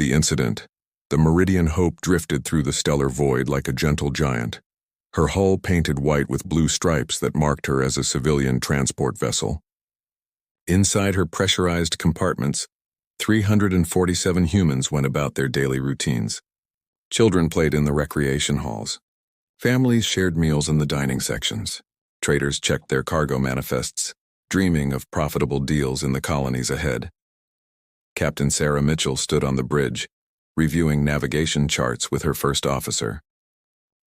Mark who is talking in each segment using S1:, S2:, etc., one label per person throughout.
S1: The incident. The Meridian Hope drifted through the stellar void like a gentle giant, her hull painted white with blue stripes that marked her as a civilian transport vessel. Inside her pressurized compartments, 347 humans went about their daily routines. Children played in the recreation halls. Families shared meals in the dining sections. Traders checked their cargo manifests, dreaming of profitable deals in the colonies ahead. Captain Sarah Mitchell stood on the bridge, reviewing navigation charts with her first officer.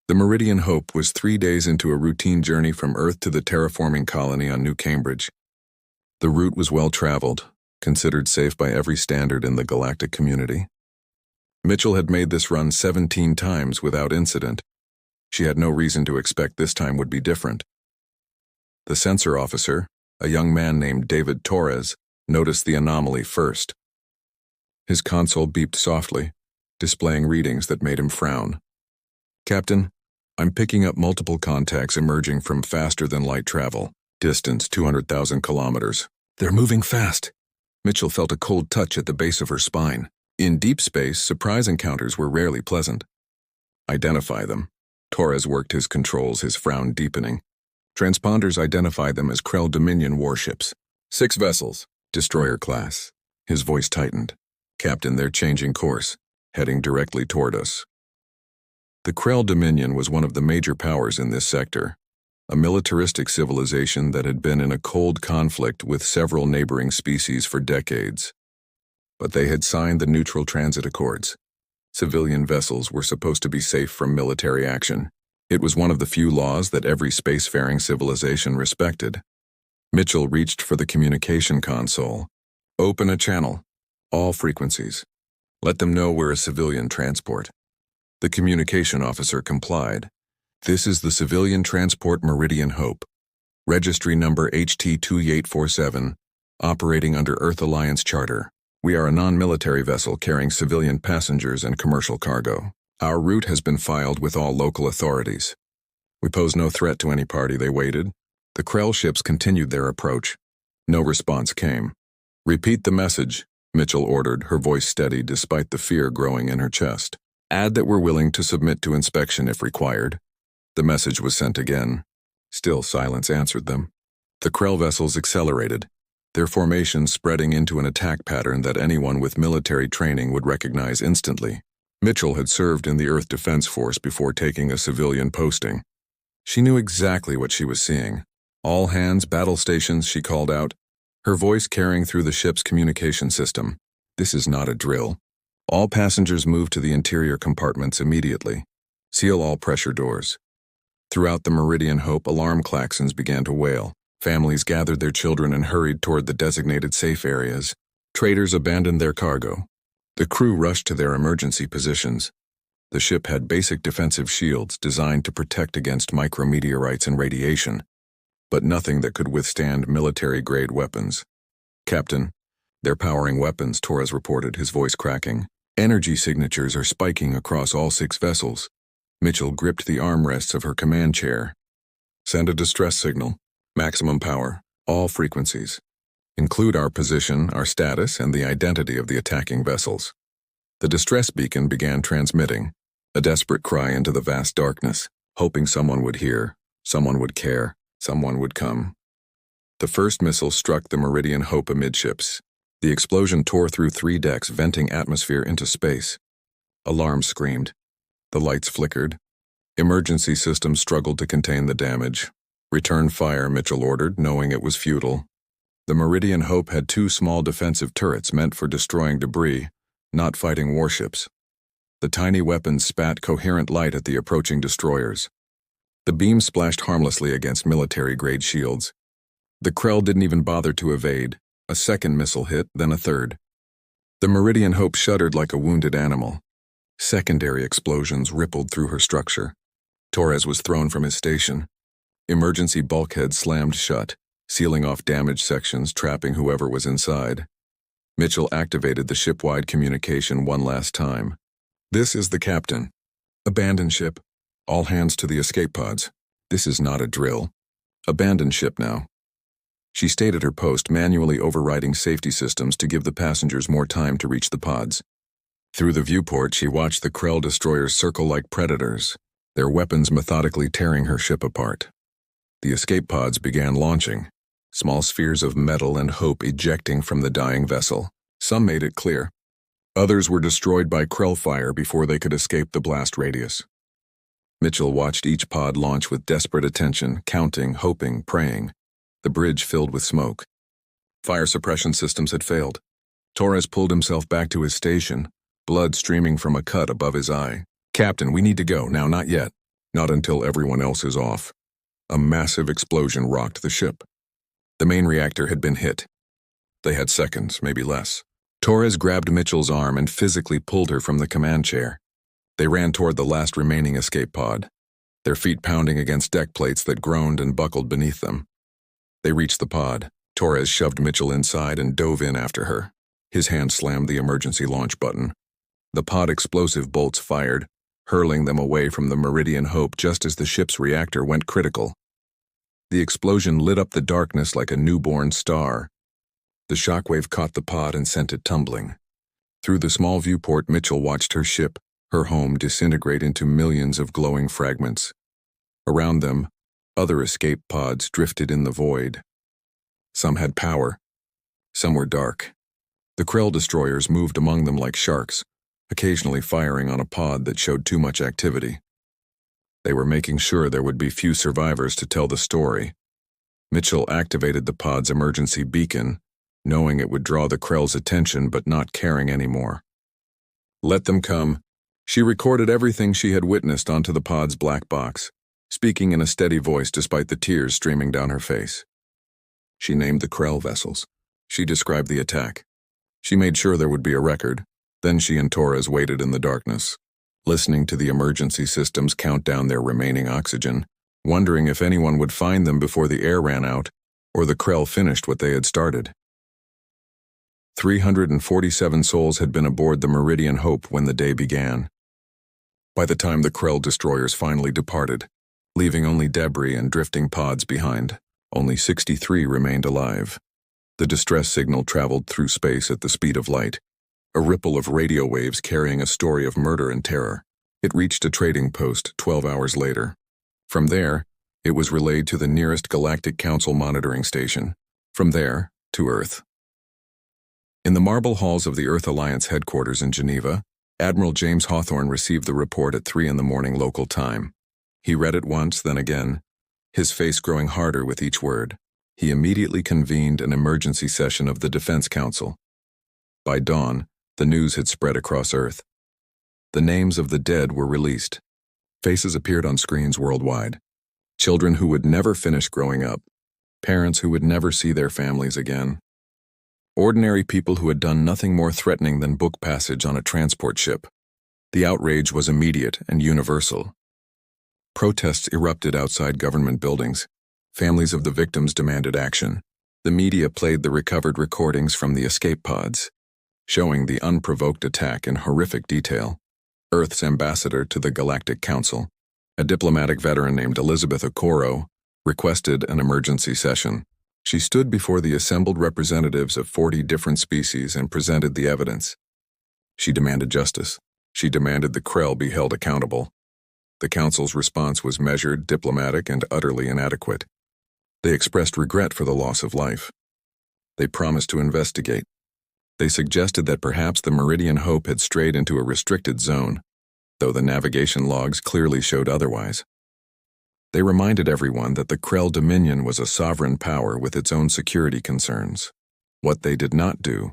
S1: The Meridian Hope was 3 days into a routine journey from Earth to the terraforming colony on New Cambridge. The route was well traveled, considered safe by every standard in the galactic community. Mitchell had made this run 17 times without incident. She had no reason to expect this time would be different. The sensor officer, a young man named David Torres, noticed the anomaly first. His console beeped softly, displaying readings that made him frown. "Captain, I'm picking up multiple contacts emerging from faster-than-light travel, distance 200,000 kilometers. They're moving fast." Mitchell felt a cold touch at the base of her spine. In deep space, surprise encounters were rarely pleasant. "Identify them." Torres worked his controls, his frown deepening. Transponders identified them as Krell Dominion warships. 6 vessels, destroyer class. His voice tightened. "Captain, they're changing course, heading directly toward us." The Krell Dominion was one of the major powers in this sector, a militaristic civilization that had been in a cold conflict with several neighboring species for decades. But they had signed the Neutral Transit Accords. Civilian vessels were supposed to be safe from military action. It was one of the few laws that every spacefaring civilization respected. Mitchell reached for the communication console. "Open a channel. All frequencies. Let them know we're a civilian transport." The communication officer complied. "This is the Civilian Transport Meridian Hope. Registry number HT2847, operating under Earth Alliance Charter. We are a non-military vessel carrying civilian passengers and commercial cargo. Our route has been filed with all local authorities. We pose no threat to any party." They waited. The Krell ships continued their approach. No response came. "Repeat the message," Mitchell ordered, her voice steady despite the fear growing in her chest. "Add that we're willing to submit to inspection if required." The message was sent again. Still silence answered them. The Krell vessels accelerated, their formation spreading into an attack pattern that anyone with military training would recognize instantly. Mitchell had served in the Earth Defense Force before taking a civilian posting. She knew exactly what she was seeing. "All hands, battle stations," she called out, her voice carrying through the ship's communication system. "This is not a drill. All passengers move to the interior compartments immediately. Seal all pressure doors." Throughout the Meridian Hope, alarm klaxons began to wail. Families gathered their children and hurried toward the designated safe areas. Traders abandoned their cargo. The crew rushed to their emergency positions. The ship had basic defensive shields designed to protect against micrometeorites and radiation, but nothing that could withstand military-grade weapons. "Captain, they're powering weapons," Torres reported, his voice cracking. "Energy signatures are spiking across all 6 vessels." Mitchell gripped the armrests of her command chair. "Send a distress signal. Maximum power. All frequencies. Include our position, our status, and the identity of the attacking vessels." The distress beacon began transmitting, a desperate cry into the vast darkness, hoping someone would hear, someone would care, someone would come. The first missile struck the Meridian Hope amidships. The explosion tore through 3 decks, venting atmosphere into space. Alarms screamed. The lights flickered. Emergency systems struggled to contain the damage. "Return fire," Mitchell ordered, knowing it was futile. The Meridian Hope had 2 small defensive turrets meant for destroying debris, not fighting warships. The tiny weapons spat coherent light at the approaching destroyers. The beams splashed harmlessly against military-grade shields. The Krell didn't even bother to evade. A second missile hit, then a third. The Meridian Hope shuddered like a wounded animal. Secondary explosions rippled through her structure. Torres was thrown from his station. Emergency bulkheads slammed shut, sealing off damaged sections, trapping whoever was inside. Mitchell activated the ship-wide communication one last time. "This is the captain. Abandon ship. All hands to the escape pods. This is not a drill. Abandon ship now." She stayed at her post, manually overriding safety systems to give the passengers more time to reach the pods. Through the viewport, she watched the Krell destroyers circle like predators, their weapons methodically tearing her ship apart. The escape pods began launching, small spheres of metal and hope ejecting from the dying vessel. Some made it clear. Others were destroyed by Krell fire before they could escape the blast radius. Mitchell watched each pod launch with desperate attention, counting, hoping, praying. The bridge filled with smoke. Fire suppression systems had failed. Torres pulled himself back to his station, blood streaming from a cut above his eye. "Captain, we need to go. Now, not yet. Not until everyone else is off." A massive explosion rocked the ship. The main reactor had been hit. They had seconds, maybe less. Torres grabbed Mitchell's arm and physically pulled her from the command chair. They ran toward the last remaining escape pod, their feet pounding against deck plates that groaned and buckled beneath them. They reached the pod. Torres shoved Mitchell inside and dove in after her. His hand slammed the emergency launch button. The pod explosive bolts fired, hurling them away from the Meridian Hope just as the ship's reactor went critical. The explosion lit up the darkness like a newborn star. The shockwave caught the pod and sent it tumbling. Through the small viewport, Mitchell watched her ship, her home, disintegrate into millions of glowing fragments. Around them, other escape pods drifted in the void. Some had power. Some were dark. The Krell destroyers moved among them like sharks, occasionally firing on a pod that showed too much activity. They were making sure there would be few survivors to tell the story. Mitchell activated the pod's emergency beacon, knowing it would draw the Krell's attention but not caring anymore. Let them come. She recorded everything she had witnessed onto the pod's black box, speaking in a steady voice despite the tears streaming down her face. She named the Krell vessels. She described the attack. She made sure there would be a record. Then she and Torres waited in the darkness, listening to the emergency systems count down their remaining oxygen, wondering if anyone would find them before the air ran out or the Krell finished what they had started. 347 souls had been aboard the Meridian Hope when the day began. By the time the Krell destroyers finally departed, leaving only debris and drifting pods behind, only 63 remained alive. The distress signal traveled through space at the speed of light, a ripple of radio waves carrying a story of murder and terror. It reached a trading post 12 hours later. From there, it was relayed to the nearest Galactic Council monitoring station. From there, to Earth. In the marble halls of the Earth Alliance headquarters in Geneva, Admiral James Hawthorne received the report at 3 in the morning local time. He read it once, then again, his face growing harder with each word. He immediately convened an emergency session of the Defense Council. By dawn, the news had spread across Earth. The names of the dead were released. Faces appeared on screens worldwide. Children who would never finish growing up. Parents who would never see their families again. Ordinary people who had done nothing more threatening than book passage on a transport ship. The outrage was immediate and universal. Protests erupted outside government buildings. Families of the victims demanded action. The media played the recovered recordings from the escape pods, showing the unprovoked attack in horrific detail. Earth's ambassador to the Galactic Council, a diplomatic veteran named Elizabeth Okoro, requested an emergency session. She stood before the assembled representatives of 40 different species and presented the evidence. She demanded justice. She demanded the Krell be held accountable. The Council's response was measured, diplomatic, and utterly inadequate. They expressed regret for the loss of life. They promised to investigate. They suggested that perhaps the Meridian Hope had strayed into a restricted zone, though the navigation logs clearly showed otherwise. They reminded everyone that the Krell Dominion was a sovereign power with its own security concerns. What they did not do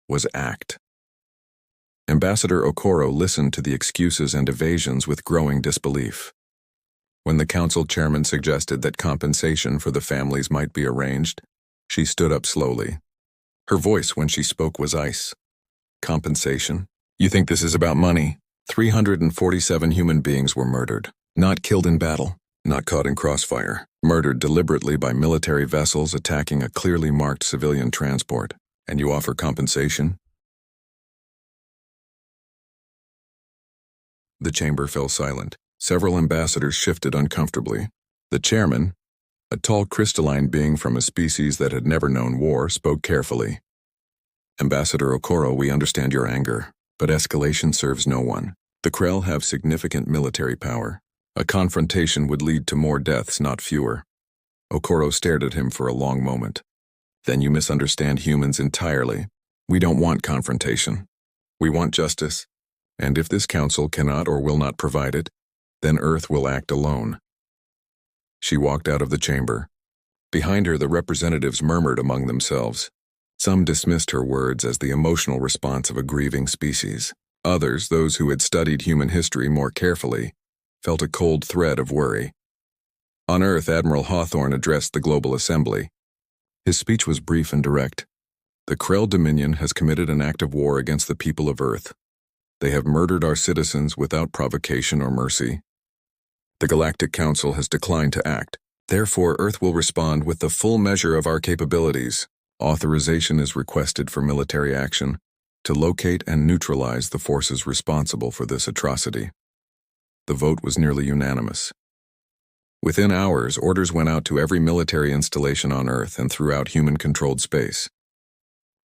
S1: was act. Ambassador Okoro listened to the excuses and evasions with growing disbelief. When the council chairman suggested that compensation for the families might be arranged, she stood up slowly. Her voice when she spoke was ice. Compensation? You think this is about money? 347 human beings were murdered, not killed in battle, not caught in crossfire, murdered deliberately by military vessels attacking a clearly marked civilian transport, and you offer compensation? The chamber fell silent. Several ambassadors shifted uncomfortably. The chairman, a tall crystalline being from a species that had never known war, spoke carefully. Ambassador Okoro, we understand your anger. But escalation serves no one. The Krell have significant military power. A confrontation would lead to more deaths, not fewer. Okoro stared at him for a long moment. Then you misunderstand humans entirely. We don't want confrontation. We want justice. And if this council cannot or will not provide it, then Earth will act alone. She walked out of the chamber. Behind her, the representatives murmured among themselves. Some dismissed her words as the emotional response of a grieving species. Others, those who had studied human history more carefully, felt a cold thread of worry. On Earth, Admiral Hawthorne addressed the Global Assembly. His speech was brief and direct. The Krell Dominion has committed an act of war against the people of Earth. They have murdered our citizens without provocation or mercy. The Galactic Council has declined to act. Therefore, Earth will respond with the full measure of our capabilities. Authorization is requested for military action to locate and neutralize the forces responsible for this atrocity. The vote was nearly unanimous. Within hours, orders went out to every military installation on Earth and throughout human-controlled space.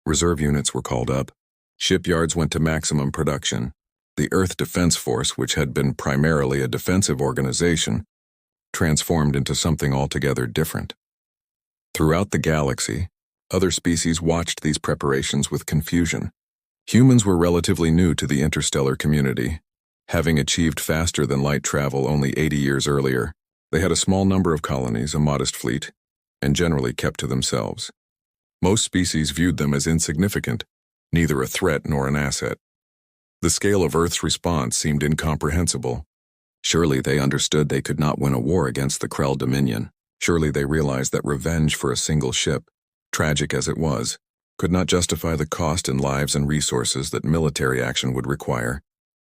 S1: Reserve units were called up. Shipyards went to maximum production. The Earth Defense Force, which had been primarily a defensive organization, transformed into something altogether different. Throughout the galaxy, other species watched these preparations with confusion. Humans were relatively new to the interstellar community, having achieved faster-than-light travel only 80 years earlier. They had a small number of colonies, a modest fleet, and generally kept to themselves. Most species viewed them as insignificant, neither a threat nor an asset. The scale of Earth's response seemed incomprehensible. Surely they understood they could not win a war against the Krell Dominion. Surely they realized that revenge for a single ship, tragic as it was, could not justify the cost in lives and resources that military action would require.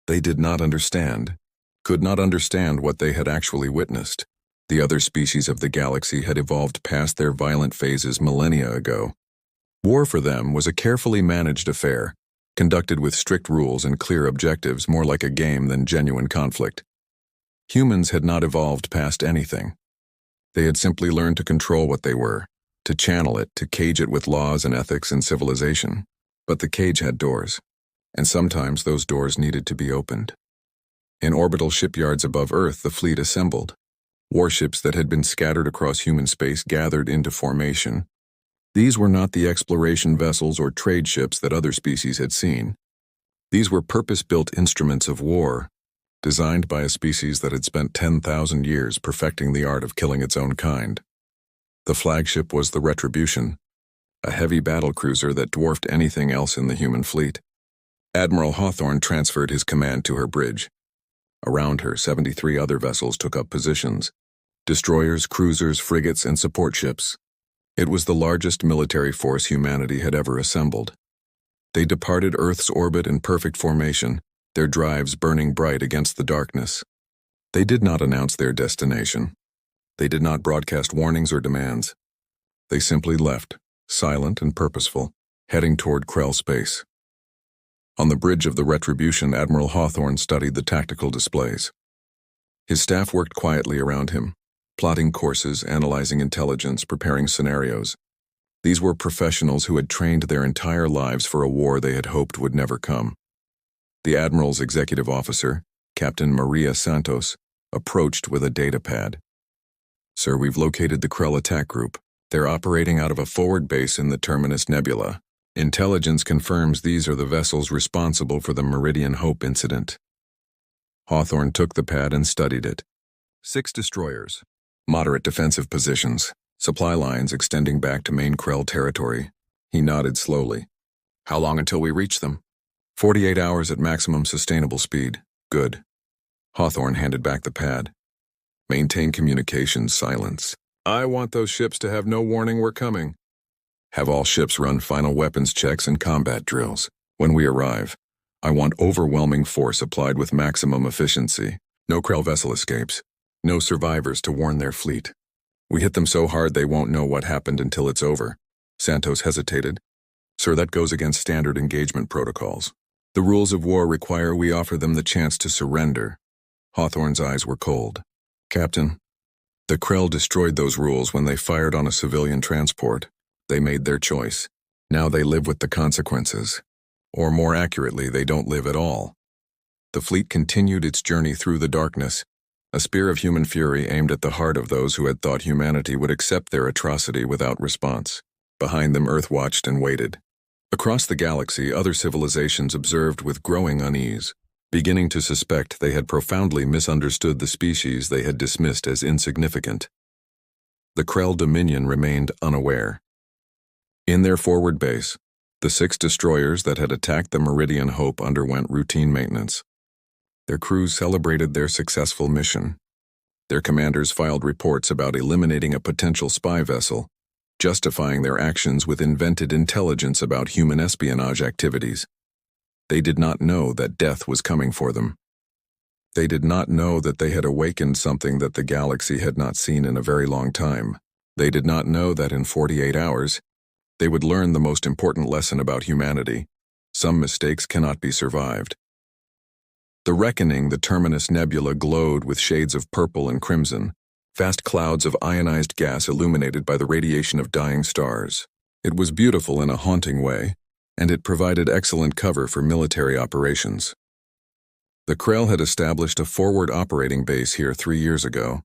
S1: They did not understand, could not understand what they had actually witnessed. The other species of the galaxy had evolved past their violent phases millennia ago. War for them was a carefully managed affair, conducted with strict rules and clear objectives, more like a game than genuine conflict. Humans had not evolved past anything. They had simply learned to control what they were, to channel it, to cage it with laws and ethics and civilization. But the cage had doors, and sometimes those doors needed to be opened. In orbital shipyards above Earth, the fleet assembled. Warships that had been scattered across human space gathered into formation. These were not the exploration vessels or trade ships that other species had seen. These were purpose-built instruments of war, designed by a species that had spent 10,000 years perfecting the art of killing its own kind. The flagship was the Retribution, a heavy battlecruiser that dwarfed anything else in the human fleet. Admiral Hawthorne transferred his command to her bridge. Around her, 73 other vessels took up positions: destroyers, cruisers, frigates, and support ships. It was the largest military force humanity had ever assembled. They departed Earth's orbit in perfect formation, their drives burning bright against the darkness. They did not announce their destination. They did not broadcast warnings or demands. They simply left, silent and purposeful, heading toward Krell space. On the bridge of the Retribution, Admiral Hawthorne studied the tactical displays. His staff worked quietly around him, plotting courses, analyzing intelligence, preparing scenarios. These were professionals who had trained their entire lives for a war they had hoped would never come. The Admiral's executive officer, Captain Maria Santos, approached with a data pad. "Sir, we've located the Krell attack group. They're operating out of a forward base in the Terminus Nebula. Intelligence confirms these are the vessels responsible for the Meridian Hope incident." Hawthorne took the pad and studied it. 6 destroyers, moderate defensive positions, supply lines extending back to main Krell territory. He nodded slowly. "How long until we reach them?" 48 hours at maximum sustainable speed. Good. Hawthorne handed back the pad. "Maintain communications silence. I want those ships to have no warning we're coming. Have all ships run final weapons checks and combat drills. When we arrive, I want overwhelming force applied with maximum efficiency. No Krell vessel escapes. No survivors to warn their fleet. We hit them so hard they won't know what happened until it's over." Santos hesitated. "Sir, that goes against standard engagement protocols. The rules of war require we offer them the chance to surrender." Hawthorne's eyes were cold. "Captain, the Krell destroyed those rules when they fired on a civilian transport. They made their choice. Now they live with the consequences. Or more accurately, they don't live at all. The fleet continued its journey through the darkness, a spear of human fury aimed at the heart of those who had thought humanity would accept their atrocity without response. Behind them, Earth watched and waited. Across the galaxy, other civilizations observed with growing unease, beginning to suspect they had profoundly misunderstood the species they had dismissed as insignificant. The Krell Dominion remained unaware. In their forward base, the 6 destroyers that had attacked the Meridian Hope underwent routine maintenance. Their crews celebrated their successful mission. Their commanders filed reports about eliminating a potential spy vessel, justifying their actions with invented intelligence about human espionage activities. They did not know that death was coming for them. They did not know that they had awakened something that the galaxy had not seen in a very long time. They did not know that in 48 hours, they would learn the most important lesson about humanity. Some mistakes cannot be survived. The Reckoning, the Terminus Nebula, glowed with shades of purple and crimson, vast clouds of ionized gas illuminated by the radiation of dying stars. It was beautiful in a haunting way, and it provided excellent cover for military operations. The Krell had established a forward operating base here 3 years ago,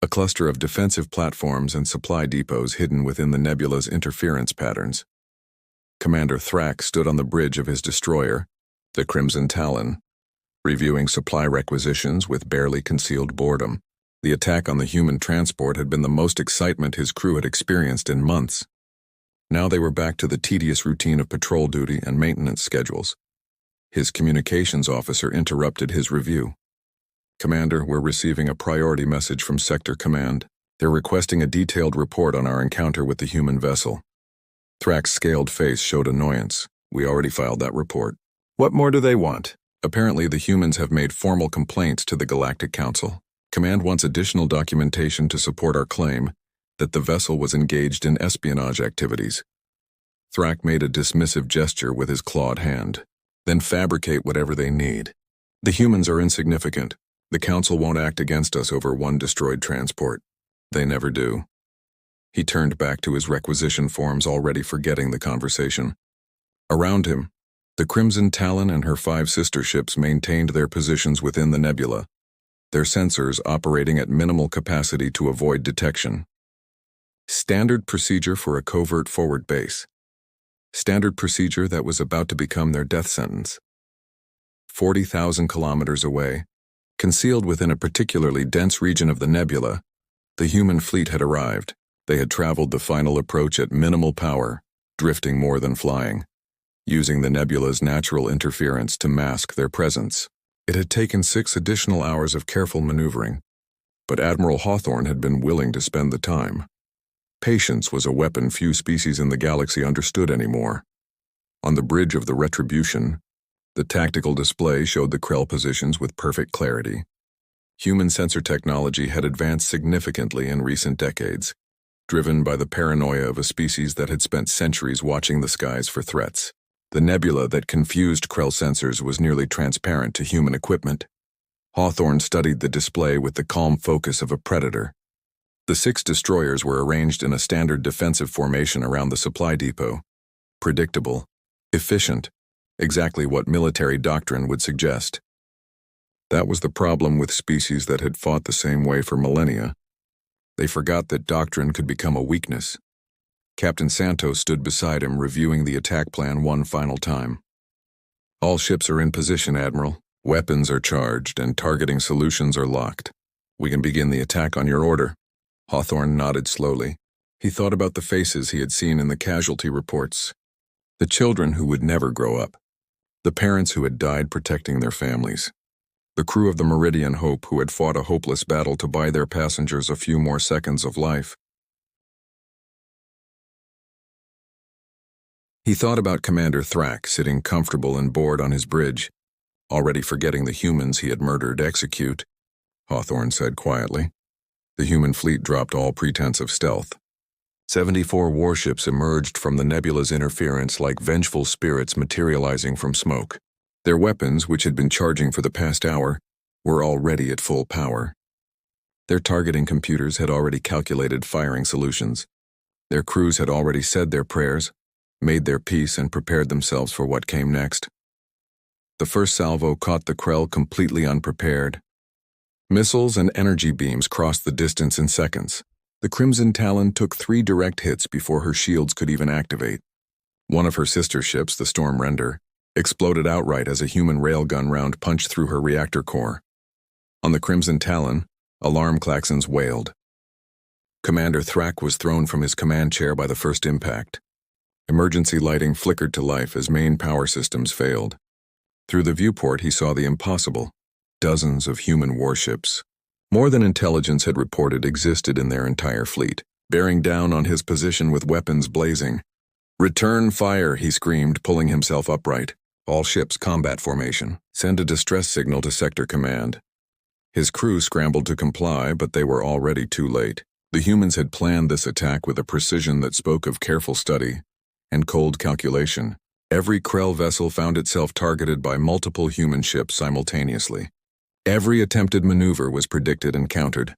S1: a cluster of defensive platforms and supply depots hidden within the nebula's interference patterns. Commander Thrak stood on the bridge of his destroyer, the Crimson Talon, reviewing supply requisitions with barely concealed boredom. The attack on the human transport had been the most excitement his crew had experienced in months. Now they were back to the tedious routine of patrol duty and maintenance schedules. His communications officer interrupted his review. "Commander, we're receiving a priority message from Sector Command. They're requesting a detailed report on our encounter with the human vessel." Thrak's scaled face showed annoyance. "We already filed that report." "What more do they want?" "Apparently the humans have made formal complaints to the Galactic Council. Command wants additional documentation to support our claim that the vessel was engaged in espionage activities." Thrak made a dismissive gesture with his clawed hand. "Then fabricate whatever they need. The humans are insignificant. The Council won't act against us over one destroyed transport. They never do." He turned back to his requisition forms, already forgetting the conversation. Around him, the Crimson Talon and her 5 sister ships maintained their positions within the nebula, their sensors operating at minimal capacity to avoid detection. Standard procedure for a covert forward base. Standard procedure that was about to become their death sentence. 40,000 kilometers away, concealed within a particularly dense region of the nebula, the human fleet had arrived. They had traveled the final approach at minimal power, drifting more than flying, using the nebula's natural interference to mask their presence. It had taken 6 additional hours of careful maneuvering, but Admiral Hawthorne had been willing to spend the time. Patience was a weapon few species in the galaxy understood anymore. On the bridge of the Retribution, the tactical display showed the Krell positions with perfect clarity. Human sensor technology had advanced significantly in recent decades, driven by the paranoia of a species that had spent centuries watching the skies for threats. The nebula that confused Krell sensors was nearly transparent to human equipment. Hawthorne studied the display with the calm focus of a predator. The 6 destroyers were arranged in a standard defensive formation around the supply depot. Predictable, efficient, exactly what military doctrine would suggest. That was the problem with species that had fought the same way for millennia. They forgot that doctrine could become a weakness. Captain Santos stood beside him, reviewing the attack plan one final time. "All ships are in position, Admiral. Weapons are charged and targeting solutions are locked. We can begin the attack on your order." Hawthorne nodded slowly. He thought about the faces he had seen in the casualty reports. The children who would never grow up. The parents who had died protecting their families. The crew of the Meridian Hope who had fought a hopeless battle to buy their passengers a few more seconds of life. He thought about Commander Thrak sitting comfortable and bored on his bridge, already forgetting the humans he had murdered. "Execute," Hawthorne said quietly. The human fleet dropped all pretense of stealth. 74 warships emerged from the nebula's interference like vengeful spirits materializing from smoke. Their weapons, which had been charging for the past hour, were already at full power. Their targeting computers had already calculated firing solutions. Their crews had already said their prayers, made their peace and prepared themselves for what came next. The first salvo caught the Krell completely unprepared. Missiles and energy beams crossed the distance in seconds. The Crimson Talon took 3 direct hits before her shields could even activate. One of her sister ships, the Storm Render, exploded outright as a human railgun round punched through her reactor core. On the Crimson Talon, alarm klaxons wailed. Commander Thrak was thrown from his command chair by the first impact. Emergency lighting flickered to life as main power systems failed. Through the viewport, he saw the impossible. Dozens of human warships, more than intelligence had reported, existed in their entire fleet, bearing down on his position with weapons blazing. "Return fire," he screamed, pulling himself upright. "All ships combat formation. Send a distress signal to Sector Command." His crew scrambled to comply, but they were already too late. The humans had planned this attack with a precision that spoke of careful study and cold calculation. Every Krell vessel found itself targeted by multiple human ships simultaneously. Every attempted maneuver was predicted and countered.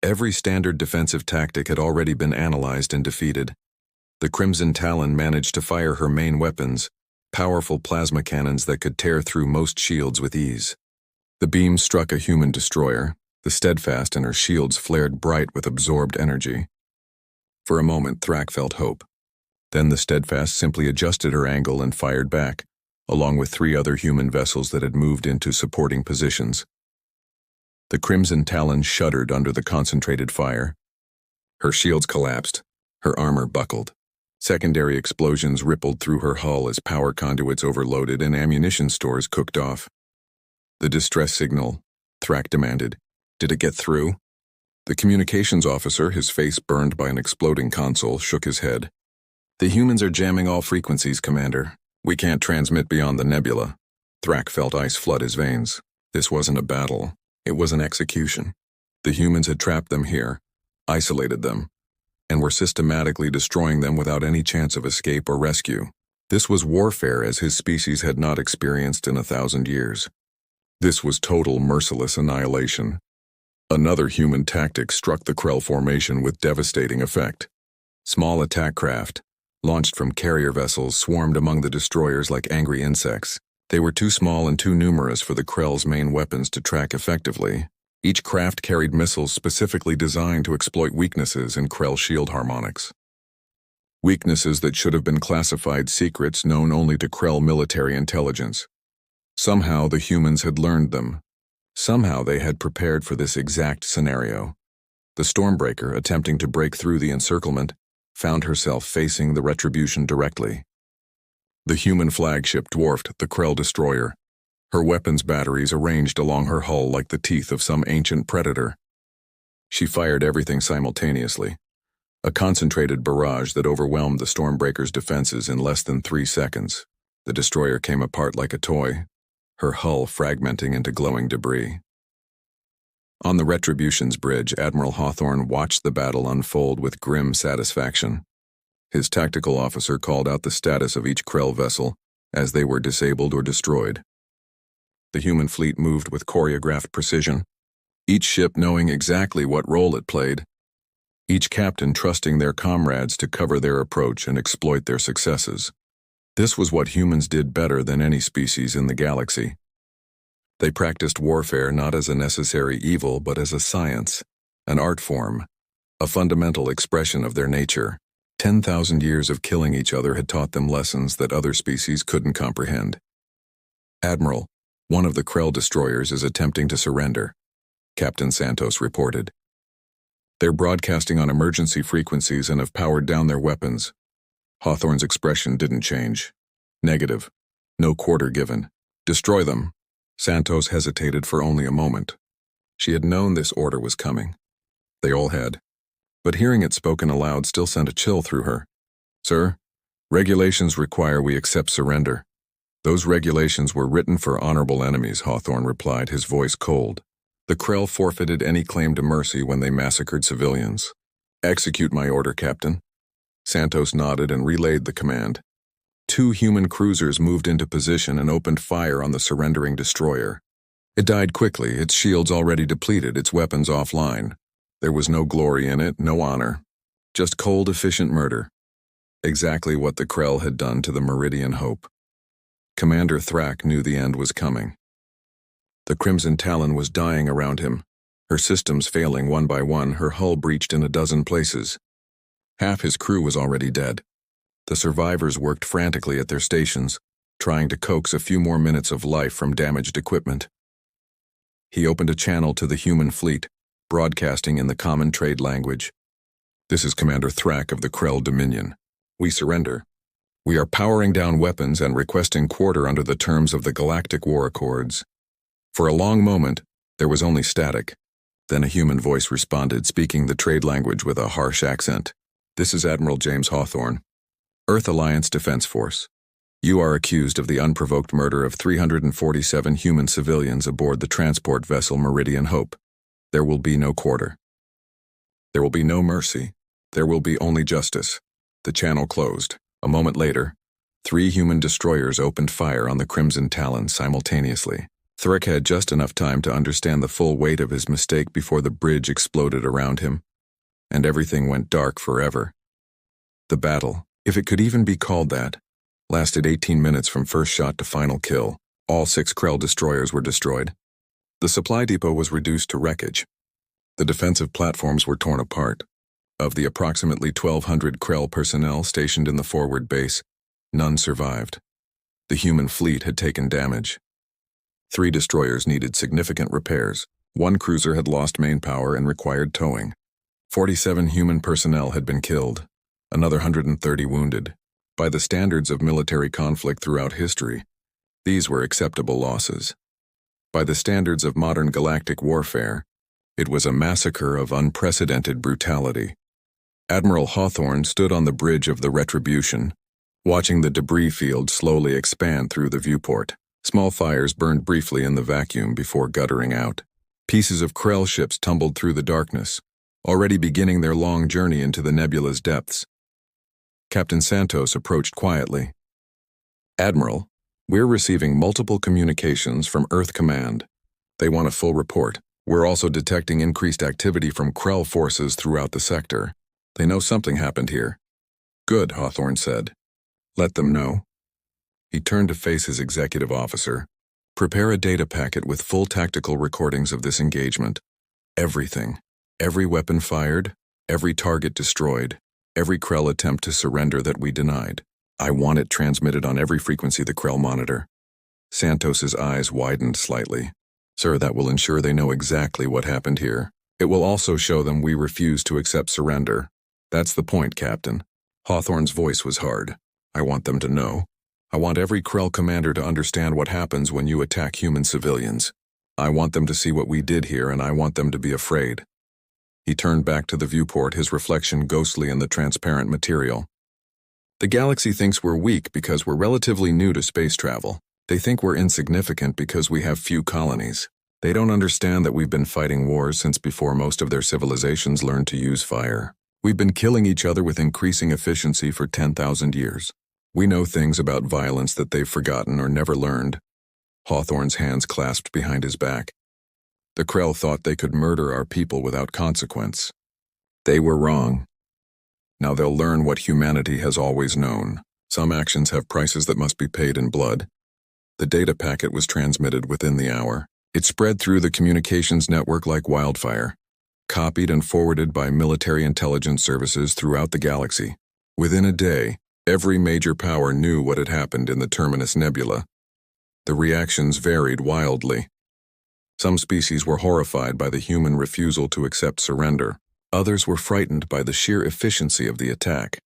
S1: Every standard defensive tactic had already been analyzed and defeated. The Crimson Talon managed to fire her main weapons, powerful plasma cannons that could tear through most shields with ease. The beam struck a human destroyer. The Steadfast and her shields flared bright with absorbed energy. For a moment, Thrak felt hope. Then the Steadfast simply adjusted her angle and fired back, along with 3 other human vessels that had moved into supporting positions. The Crimson Talon shuddered under the concentrated fire. Her shields collapsed. Her armor buckled. Secondary explosions rippled through her hull as power conduits overloaded and ammunition stores cooked off. "The distress signal," Thrak demanded. "Did it get through?" The communications officer, his face burned by an exploding console, shook his head. "The humans are jamming all frequencies, Commander. We can't transmit beyond the nebula." Thrak felt ice flood his veins. This wasn't a battle. It was an execution. The humans had trapped them here, isolated them, and were systematically destroying them without any chance of escape or rescue. This was warfare as his species had not experienced in 1,000 years. This was total, merciless annihilation. Another human tactic struck the Krell formation with devastating effect. Small attack craft, launched from carrier vessels, swarmed among the destroyers like angry insects. They were too small and too numerous for the Krell's main weapons to track effectively. Each craft carried missiles specifically designed to exploit weaknesses in Krell shield harmonics. Weaknesses that should have been classified secrets known only to Krell military intelligence. Somehow the humans had learned them. Somehow they had prepared for this exact scenario. The Stormbreaker, attempting to break through the encirclement, found herself facing the retribution directly. The human flagship dwarfed the Krell destroyer, her weapons batteries arranged along her hull like the teeth of some ancient predator. She fired everything simultaneously, a concentrated barrage that overwhelmed the Stormbreaker's defenses in less than 3 seconds. The destroyer came apart like a toy, her hull fragmenting into glowing debris. On the Retribution's bridge, Admiral Hawthorne watched the battle unfold with grim satisfaction. His tactical officer called out the status of each Krell vessel as they were disabled or destroyed. The human fleet moved with choreographed precision, each ship knowing exactly what role it played, each captain trusting their comrades to cover their approach and exploit their successes. This was what humans did better than any species in the galaxy. They practiced warfare not as a necessary evil but as a science, an art form, a fundamental expression of their nature. 10,000 years of killing each other had taught them lessons that other species couldn't comprehend. "Admiral, one of the Krell destroyers is attempting to surrender," Captain Santos reported. "They're broadcasting on emergency frequencies and have powered down their weapons." Hawthorne's expression didn't change. "Negative. No quarter given. Destroy them." Santos hesitated for only a moment. She had known this order was coming. They all had. But hearing it spoken aloud still sent a chill through her. "Sir, regulations require we accept surrender." "Those regulations were written for honorable enemies," Hawthorne replied, his voice cold. "The Krell forfeited any claim to mercy when they massacred civilians." "Execute my order, Captain." Santos nodded and relayed the command. 2 human cruisers moved into position and opened fire on the surrendering destroyer. It died quickly, its shields already depleted, its weapons offline. There was no glory in it, no honor. Just cold, efficient murder. exactly what the Krell had done to the Meridian Hope. Commander Thrak knew the end was coming. The Crimson Talon was dying around him, her systems failing one by one, her hull breached in a dozen places. Half his crew was already dead. The survivors worked frantically at their stations, trying to coax a few more minutes of life from damaged equipment. He opened a channel to the human fleet, broadcasting in the common trade language. "This is Commander Thrak of the Krell Dominion. We surrender. We are powering down weapons and requesting quarter under the terms of the Galactic War Accords." For a long moment, there was only static. Then a human voice responded, speaking the trade language with a harsh accent. "This is Admiral James Hawthorne, Earth Alliance Defense Force. You are accused of the unprovoked murder of 347 human civilians aboard the transport vessel Meridian Hope. There will be no quarter. There will be no mercy. There will be only justice." The channel closed. A moment later, 3 human destroyers opened fire on the Crimson Talon simultaneously. Thrak had just enough time to understand the full weight of his mistake before the bridge exploded around him, and everything went dark forever. The battle, if it could even be called that, lasted 18 minutes from first shot to final kill. All 6 Krell destroyers were destroyed. The supply depot was reduced to wreckage. The defensive platforms were torn apart. Of the approximately 1,200 Krell personnel stationed in the forward base, none survived. The human fleet had taken damage. 3 destroyers needed significant repairs. 1 cruiser had lost main power and required towing. 47 human personnel had been killed, another 130 wounded. By the standards of military conflict throughout history, these were acceptable losses. By the standards of modern galactic warfare, it was a massacre of unprecedented brutality. Admiral Hawthorne stood on the bridge of the Retribution, watching the debris field slowly expand through the viewport. Small fires burned briefly in the vacuum before guttering out. Pieces of Krell ships tumbled through the darkness, already beginning their long journey into the nebula's depths. Captain Santos approached quietly. "Admiral, we're receiving multiple communications from Earth Command. They want a full report. We're also detecting increased activity from Krell forces throughout the sector. They know something happened here." "Good," Hawthorne said. "Let them know." He turned to face his executive officer. "Prepare a data packet with full tactical recordings of this engagement. Everything. Every weapon fired, every target destroyed, every Krell attempt to surrender that we denied. I want it transmitted on every frequency the Krell monitor." Santos's eyes widened slightly. "Sir, that will ensure they know exactly what happened here. It will also show them we refuse to accept surrender. That's the point, Captain." Hawthorne's voice was hard. "I want them to know. I want every Krell commander to understand what happens when you attack human civilians. I want them to see what we did here, and I want them to be afraid." He turned back to the viewport, his reflection ghostly in the transparent material. "The galaxy thinks we're weak because we're relatively new to space travel. They think we're insignificant because we have few colonies. They don't understand that we've been fighting wars since before most of their civilizations learned to use fire. We've been killing each other with increasing efficiency for 10,000 years. We know things about violence that they've forgotten or never learned." Hawthorne's hands clasped behind his back. "The Krell thought they could murder our people without consequence. They were wrong. Now they'll learn what humanity has always known. Some actions have prices that must be paid in blood." The data packet was transmitted within the hour. It spread through the communications network like wildfire, copied and forwarded by military intelligence services throughout the galaxy. Within a day, every major power knew what had happened in the Terminus Nebula. The reactions varied wildly. Some species were horrified by the human refusal to accept surrender. Others were frightened by the sheer efficiency of the attack.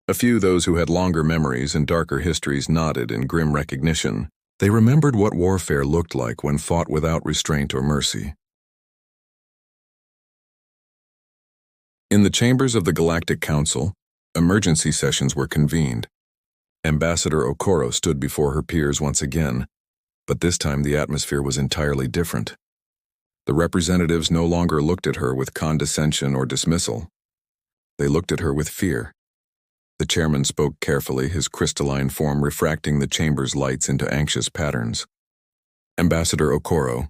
S1: A few, those who had longer memories and darker histories, nodded in grim recognition. They remembered what warfare looked like when fought without restraint or mercy. In the chambers of the Galactic Council, emergency sessions were convened. Ambassador Okoro stood before her peers once again, but this time the atmosphere was entirely different. The representatives no longer looked at her with condescension or dismissal. They looked at her with fear. The chairman spoke carefully, his crystalline form refracting the chamber's lights into anxious patterns. "Ambassador Okoro,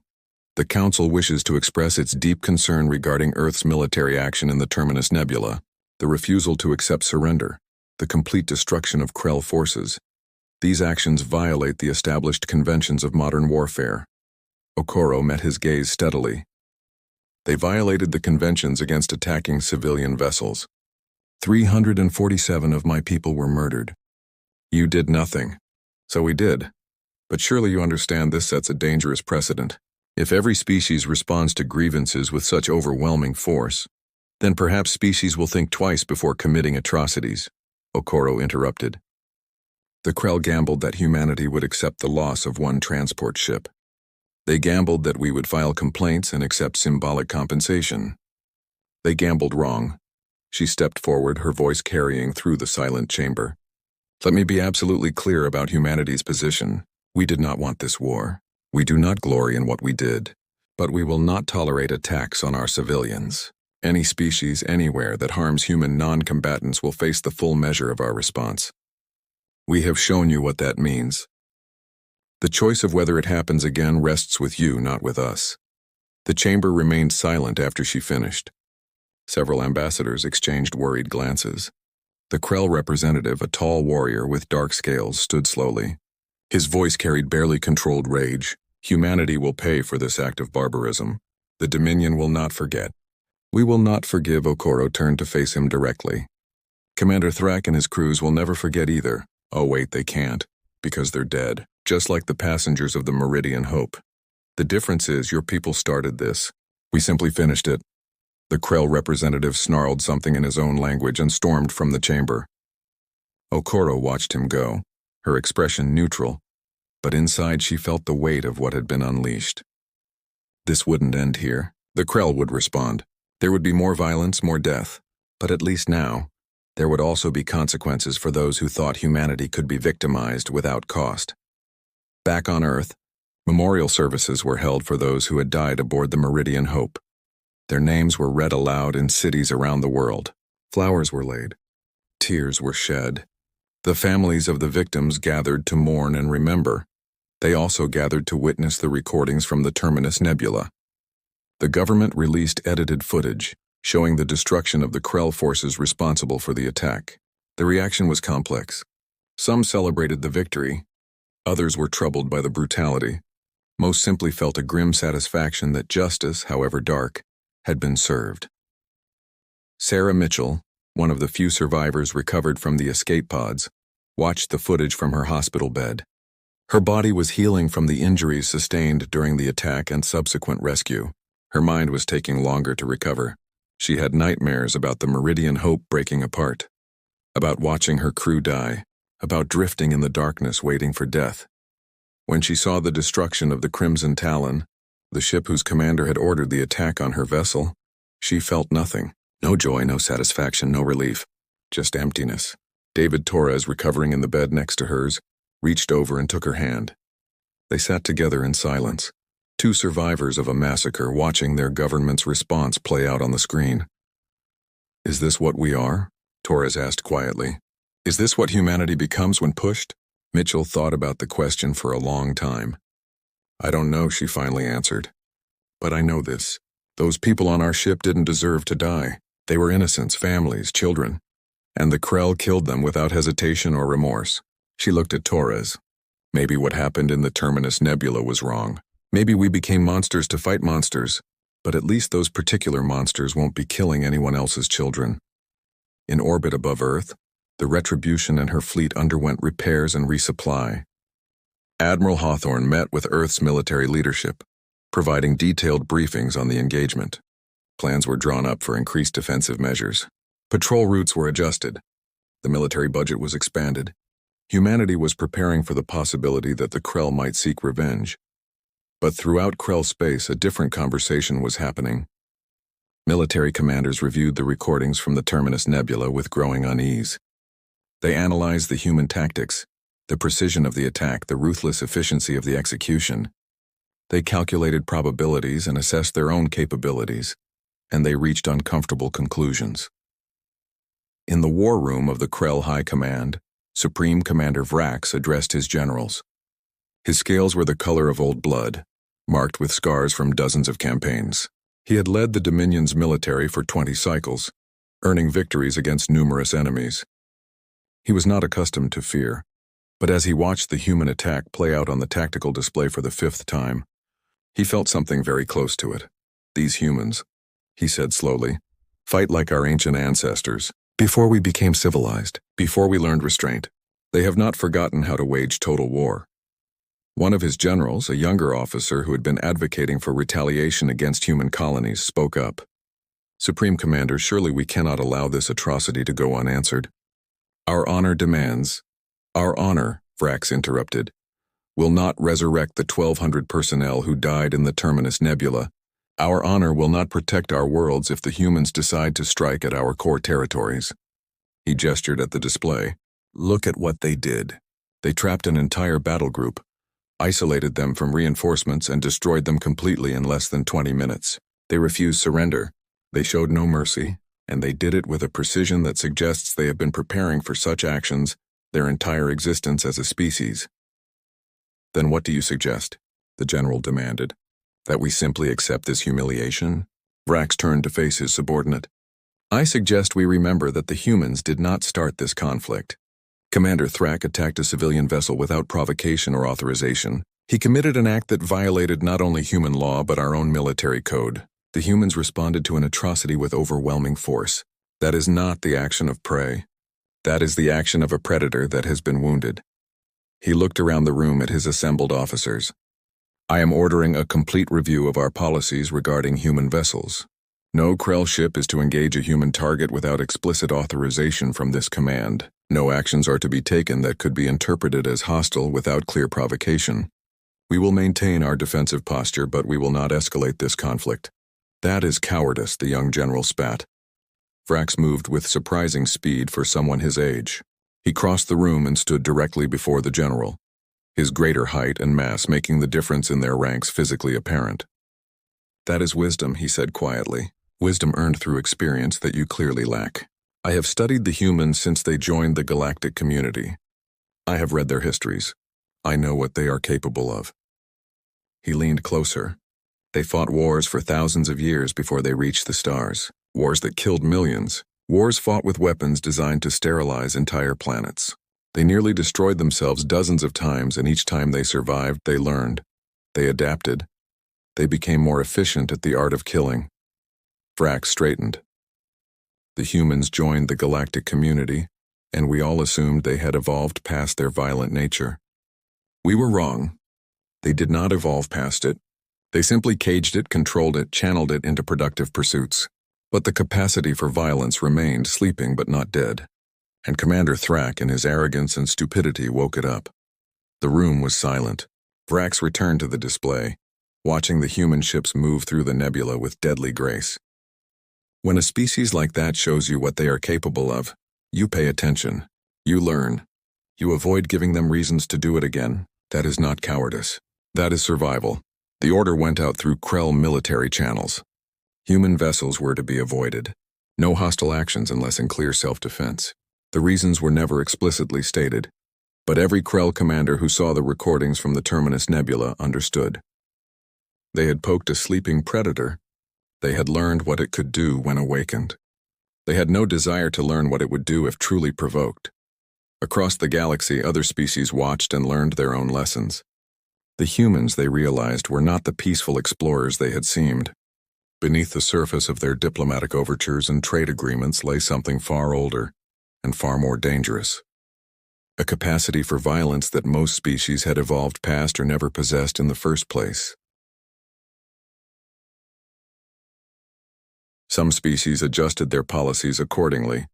S1: the Council wishes to express its deep concern regarding Earth's military action in the Terminus Nebula, the refusal to accept surrender. the complete destruction of Krell forces. These actions violate the established conventions of modern warfare. Okoro met his gaze steadily. They violated the conventions against attacking civilian vessels. 347 of my people were murdered. You did nothing. So we did. But surely you understand this sets a dangerous precedent. If every species responds to grievances with such overwhelming force, then perhaps species will think twice before committing atrocities, Okoro interrupted. The Krell gambled that humanity would accept the loss of one transport ship. They gambled that we would file complaints and accept symbolic compensation. They gambled wrong. She stepped forward, her voice carrying through the silent chamber. Let me be absolutely clear about humanity's position. We did not want this war. We do not glory in what we did. But we will not tolerate attacks on our civilians. Any species anywhere that harms human non-combatants will face the full measure of our response. We have shown you what that means. The choice of whether it happens again rests with you, not with us. The chamber remained silent after she finished. Several ambassadors exchanged worried glances. The Krell representative, a tall warrior with dark scales, stood slowly. His voice carried barely controlled rage. Humanity will pay for this act of barbarism. The Dominion will not forget. We will not forgive. Okoro turned to face him directly. Commander Thrak and his crews will never forget either. Oh wait, they can't, because they're dead, just like the passengers of the Meridian Hope. The difference is your people started this. We simply finished it. The Krell representative snarled something in his own language and stormed from the chamber. Okoro watched him go, her expression neutral, but inside she felt the weight of what had been unleashed. This wouldn't end here, the Krell would respond. There would be more violence, more death, but at least now, there would also be consequences for those who thought humanity could be victimized without cost. Back on Earth, memorial services were held for those who had died aboard the Meridian Hope. Their names were read aloud in cities around the world. Flowers were laid. Tears were shed. The families of the victims gathered to mourn and remember. They also gathered to witness the recordings from the Terminus Nebula. The government released edited footage, showing the destruction of the Krell forces responsible for the attack. The reaction was complex. Some celebrated the victory. Others were troubled by the brutality. Most simply felt a grim satisfaction that justice, however dark, had been served. Sarah Mitchell, one of the few survivors recovered from the escape pods, watched the footage from her hospital bed. Her body was healing from the injuries sustained during the attack and subsequent rescue. Her mind was taking longer to recover. She had nightmares about the Meridian Hope breaking apart, about watching her crew die, about drifting in the darkness waiting for death. When she saw the destruction of the Crimson Talon, the ship whose commander had ordered the attack on her vessel, she felt nothing. No joy, no satisfaction, no relief. Just emptiness. David Torres, recovering in the bed next to hers, reached over and took her hand. They sat together in silence, two survivors of a massacre watching their government's response play out on the screen. Is this what we are? Torres asked quietly. Is this what humanity becomes when pushed? Mitchell thought about the question for a long time. I don't know, she finally answered. But I know this. Those people on our ship didn't deserve to die. They were innocents, families, children. And the Krell killed them without hesitation or remorse. She looked at Torres. Maybe what happened in the Terminus Nebula was wrong. Maybe we became monsters to fight monsters, but at least those particular monsters won't be killing anyone else's children. In orbit above Earth, the Retribution and her fleet underwent repairs and resupply. Admiral Hawthorne met with Earth's military leadership, providing detailed briefings on the engagement. Plans were drawn up for increased defensive measures. Patrol routes were adjusted. The military budget was expanded. Humanity was preparing for the possibility that the Krell might seek revenge. But throughout Krell space, a different conversation was happening. Military commanders reviewed the recordings from the Terminus Nebula with growing unease. They analyzed the human tactics, the precision of the attack, the ruthless efficiency of the execution. They calculated probabilities and assessed their own capabilities, and they reached uncomfortable conclusions. In the war room of the Krell High Command, Supreme Commander Vrax addressed his generals. His scales were the color of old blood, marked with scars from dozens of campaigns. He had led the Dominion's military for 20 cycles, earning victories against numerous enemies. He was not accustomed to fear, but as he watched the human attack play out on the tactical display for the 5th time, he felt something very close to it. These humans, he said slowly, fight like our ancient ancestors. Before we became civilized, before we learned restraint, they have not forgotten how to wage total war. One of his generals, a younger officer who had been advocating for retaliation against human colonies, spoke up. Supreme Commander, surely we cannot allow this atrocity to go unanswered. Our honor demands. Our honor, Vrax interrupted, will not resurrect the 1,200 personnel who died in the Terminus Nebula. Our honor will not protect our worlds if the humans decide to strike at our core territories. He gestured at the display. Look at what they did. They trapped an entire battle group, isolated them from reinforcements, and destroyed them completely in less than 20 minutes. They refused surrender. They showed no mercy, and they did it with a precision that suggests they have been preparing for such actions their entire existence as a species. Then what do you suggest? The general demanded. That we simply accept this humiliation? Vrax turned to face his subordinate. I suggest we remember that the humans did not start this conflict. Commander Thrak attacked a civilian vessel without provocation or authorization. He committed an act that violated not only human law but our own military code. The humans responded to an atrocity with overwhelming force. That is not the action of prey. That is the action of a predator that has been wounded. He looked around the room at his assembled officers. I am ordering a complete review of our policies regarding human vessels. No Krell ship is to engage a human target without explicit authorization from this command. No actions are to be taken that could be interpreted as hostile without clear provocation. We will maintain our defensive posture, but we will not escalate this conflict. That is cowardice, the young general spat. Vrax moved with surprising speed for someone his age. He crossed the room and stood directly before the general, his greater height and mass making the difference in their ranks physically apparent. That is wisdom, he said quietly. Wisdom earned through experience that you clearly lack. I have studied the humans since they joined the galactic community. I have read their histories. I know what they are capable of. He leaned closer. They fought wars for thousands of years before they reached the stars. Wars that killed millions. Wars fought with weapons designed to sterilize entire planets. They nearly destroyed themselves dozens of times, and each time they survived, they learned. They adapted. They became more efficient at the art of killing. Vrax straightened. The humans joined the galactic community, and we all assumed they had evolved past their violent nature. We were wrong. They did not evolve past it. They simply caged it, controlled it, channeled it into productive pursuits. But the capacity for violence remained, sleeping but not dead. And Commander Thrak, in his arrogance and stupidity, woke it up. The room was silent. Vrax returned to the display, watching the human ships move through the nebula with deadly grace. When a species like that shows you what they are capable of, you pay attention. You learn. You avoid giving them reasons to do it again. That is not cowardice. That is survival. The order went out through Krell military channels. Human vessels were to be avoided. No hostile actions unless in clear self-defense. The reasons were never explicitly stated, but every Krell commander who saw the recordings from the Terminus Nebula understood. They had poked a sleeping predator. They had learned what it could do when awakened. They had no desire to learn what it would do if truly provoked. Across the galaxy, other species watched and learned their own lessons. The humans, they realized, were not the peaceful explorers they had seemed. Beneath the surface of their diplomatic overtures and trade agreements lay something far older and far more dangerous. A capacity for violence that most species had evolved past or never possessed in the first place. Some species adjusted their policies accordingly,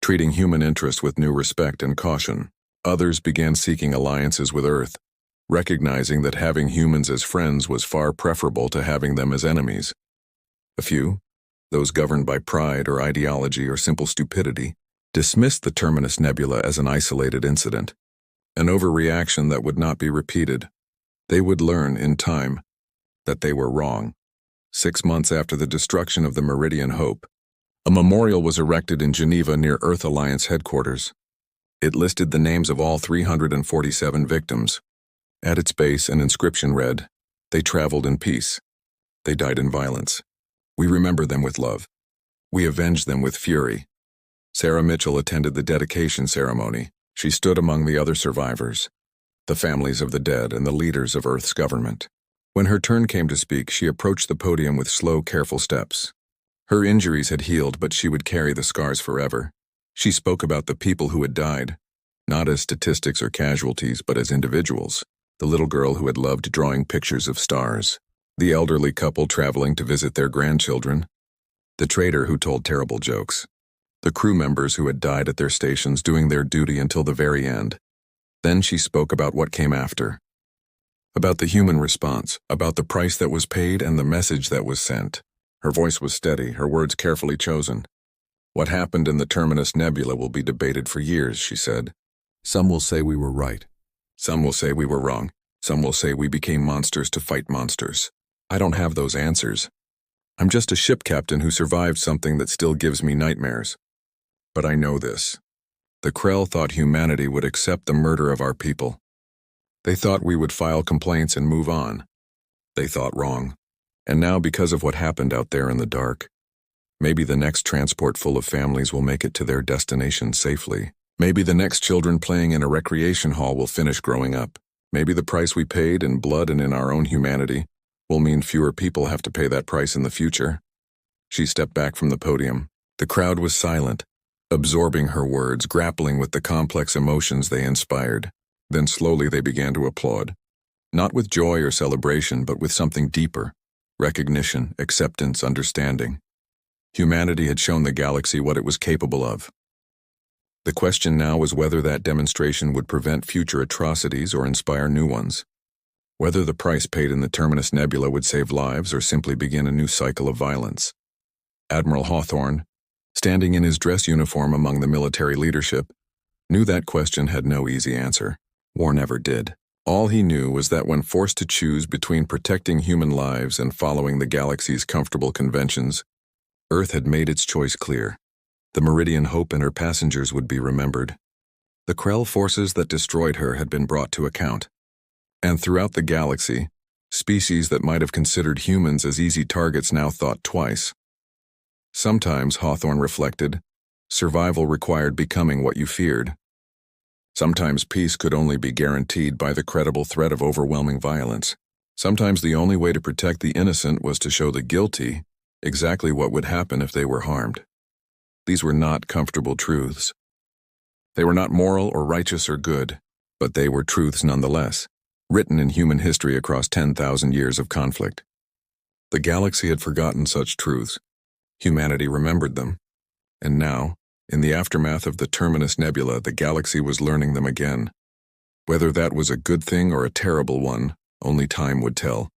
S1: treating human interests with new respect and caution. Others began seeking alliances with Earth, recognizing that having humans as friends was far preferable to having them as enemies. A few, those governed by pride or ideology or simple stupidity, dismissed the Terminus Nebula as an isolated incident, an overreaction that would not be repeated. They would learn, in time, that they were wrong. 6 months after the destruction of the Meridian Hope, a memorial was erected in Geneva near Earth Alliance headquarters. It listed the names of all 347 victims. At its base, an inscription read, "They traveled in peace. They died in violence. We remember them with love. We avenge them with fury. Sarah Mitchell attended the dedication ceremony. She stood among the other survivors, the families of the dead and the leaders of Earth's government. When her turn came to speak, she approached the podium with slow, careful steps. Her injuries had healed, but she would carry the scars forever. She spoke about the people who had died, not as statistics or casualties, but as individuals. The little girl who had loved drawing pictures of stars, the elderly couple traveling to visit their grandchildren, the traitor who told terrible jokes, the crew members who had died at their stations doing their duty until the very end. Then she spoke about what came after, about the human response, about the price that was paid and the message that was sent. Her voice was steady, her words carefully chosen. What happened in the Terminus Nebula will be debated for years, she said. Some will say we were right. Some will say we were wrong. Some will say we became monsters to fight monsters. I don't have those answers. I'm just a ship captain who survived something that still gives me nightmares. But I know this. The Krell thought humanity would accept the murder of our people. They thought we would file complaints and move on. They thought wrong. And now, because of what happened out there in the dark, maybe the next transport full of families will make it to their destination safely. Maybe the next children playing in a recreation hall will finish growing up. Maybe the price we paid in blood and in our own humanity will mean fewer people have to pay that price in the future. She stepped back from the podium. The crowd was silent, absorbing her words, grappling with the complex emotions they inspired. Then slowly they began to applaud. Not with joy or celebration, but with something deeper. Recognition, acceptance, understanding. Humanity had shown the galaxy what it was capable of. The question now was whether that demonstration would prevent future atrocities or inspire new ones. Whether the price paid in the Terminus Nebula would save lives or simply begin a new cycle of violence. Admiral Hawthorne, standing in his dress uniform among the military leadership, knew that question had no easy answer. War never did. All he knew was that when forced to choose between protecting human lives and following the galaxy's comfortable conventions, Earth had made its choice clear. The Meridian Hope and her passengers would be remembered. The Krell forces that destroyed her had been brought to account. And throughout the galaxy, species that might have considered humans as easy targets now thought twice. Sometimes, Hawthorne reflected, survival required becoming what you feared. Sometimes peace could only be guaranteed by the credible threat of overwhelming violence. Sometimes the only way to protect the innocent was to show the guilty exactly what would happen if they were harmed. These were not comfortable truths. They were not moral or righteous or good, but they were truths nonetheless, written in human history across 10,000 years of conflict. The galaxy had forgotten such truths. Humanity remembered them. And now, in the aftermath of the Terminus Nebula, the galaxy was learning them again. Whether that was a good thing or a terrible one, only time would tell.